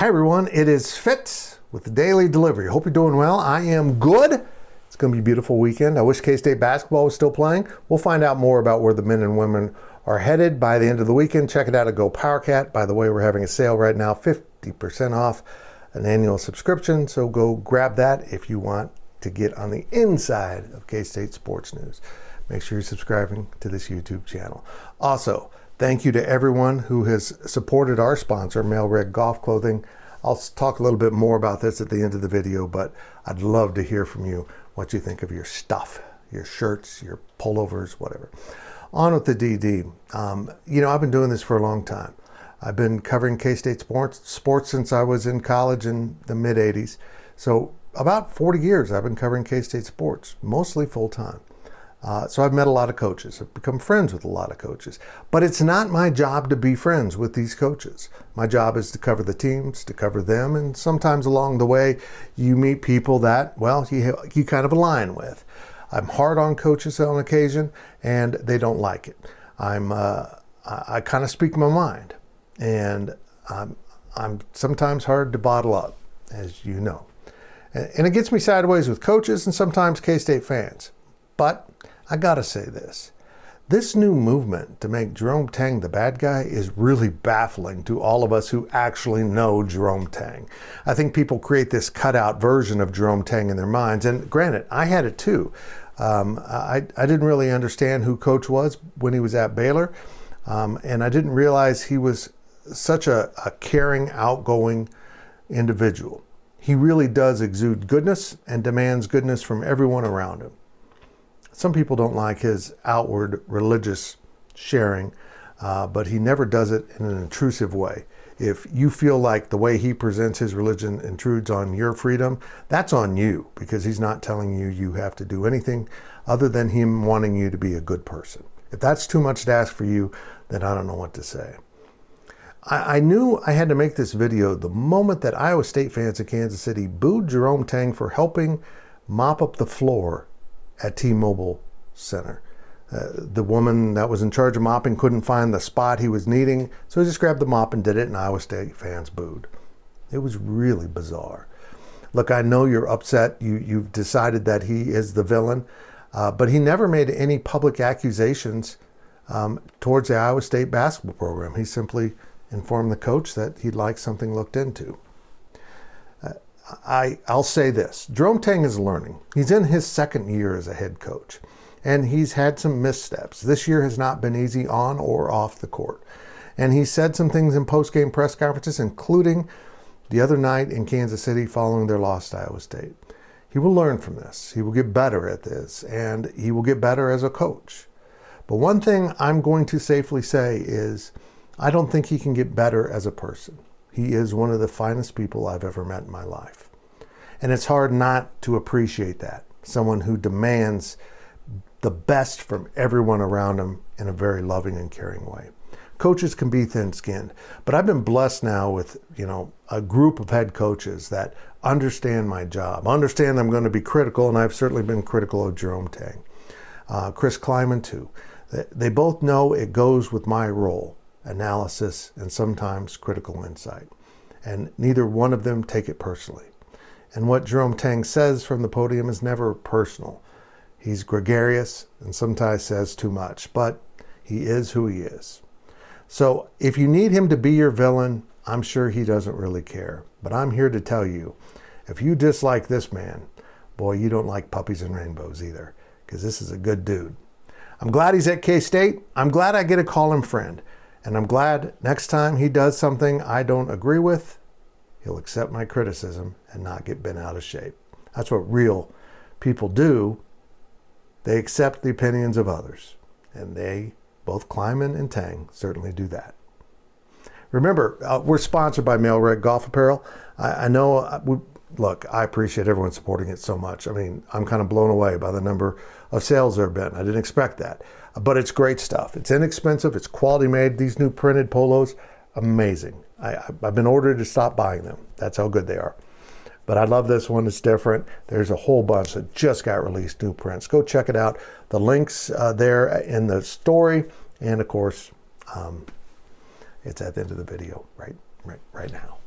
Hi everyone, it is Fitz with the Daily Delivery. Hope you're doing well. I am good. It's going to be a beautiful weekend. I wish K-State basketball was still playing. We'll find out more about where the men and women are headed by the end of the weekend. Check it out at GoPowercat. By the way, we're having a sale right now, 50% off an annual subscription. So go grab that if you want to get on the inside of K-State sports news. Make sure you're subscribing to this YouTube channel. Also, thank you to everyone who has supported our sponsor, Mail Red Golf Clothing. I'll talk a little bit more about this at the end of the video, but I'd love to hear from you what you think of your stuff, your shirts, your pullovers, whatever. On with the DD. I've been doing this for a long time. I've been covering K-State sports since I was in college in the mid-'80s. So about 40 years I've been covering K-State sports, mostly full-time. So I've met a lot of coaches. I've become friends with a lot of coaches. But it's not my job to be friends with these coaches. My job is to cover the teams, to cover them, and sometimes along the way you meet people that, well, you kind of align with. I'm hard on coaches on occasion, and they don't like it. I kind of speak my mind, and I'm sometimes hard to bottle up, as you know. And it gets me sideways with coaches and sometimes K-State fans. But I gotta say this. This new movement to make Jerome Tang the bad guy is really baffling to all of us who actually know Jerome Tang. I think people create this cutout version of Jerome Tang in their minds, and granted, I had it too. I didn't really understand who Coach was when he was at Baylor, and I didn't realize he was such a caring, outgoing individual. He really does exude goodness and demands goodness from everyone around him. Some people don't like his outward religious sharing, but he never does it in an intrusive way. If you feel like the way he presents his religion intrudes on your freedom, that's on you, because he's not telling you you have to do anything other than him wanting you to be a good person. If that's too much to ask for you, then I don't know what to say. I knew I had to make this video the moment that Iowa State fans in Kansas City booed Jerome Tang for helping mop up the floor at T-Mobile Center. The woman that was in charge of mopping couldn't find the spot he was needing, so he just grabbed the mop and did it, and Iowa State fans booed. It was really bizarre. Look, I know you're upset. You've decided that he is the villain, but he never made any public accusations towards the Iowa State basketball program. He simply informed the coach that he'd like something looked into. I'll say this. Jerome Tang is learning. He's in his second year as a head coach, and he's had some missteps. This year has not been easy on or off the court. And he said some things in post-game press conferences, including the other night in Kansas City following their loss to Iowa State. He will learn from this. He will get better at this, and he will get better as a coach. But one thing I'm going to safely say is I don't think he can get better as a person. He is one of the finest people I've ever met in my life. And it's hard not to appreciate that. Someone who demands the best from everyone around him in a very loving and caring way. Coaches can be thin-skinned, but I've been blessed now with, a group of head coaches that understand my job, understand I'm going to be critical, and I've certainly been critical of Jerome Tang. Chris Kleiman too. They both know it goes with my role. Analysis, and sometimes critical insight. And neither one of them take it personally. And what Jerome Tang says from the podium is never personal. He's gregarious and sometimes says too much, but he is who he is. So if you need him to be your villain, I'm sure he doesn't really care. But I'm here to tell you, if you dislike this man, boy, you don't like puppies and rainbows either, because this is a good dude. I'm glad he's at K-State. I'm glad I get to call him friend. And I'm glad next time he does something I don't agree with, he'll accept my criticism and not get bent out of shape. That's what real people do. They accept the opinions of others. And they, both Kleiman and Tang, certainly do that. Remember, we're sponsored by Mail Red Golf Apparel. I know, look, I appreciate everyone supporting it so much. I mean, I'm kind of blown away by the number of sales there have been. I didn't expect that. But it's great stuff. It's inexpensive. It's quality made. These new printed polos, amazing. I've been ordered to stop buying them. That's how good they are. But I love this one. It's different. There's a whole bunch that just got released, new prints. Go check it out. The link's there in the story. And, of course, it's at the end of the video right now.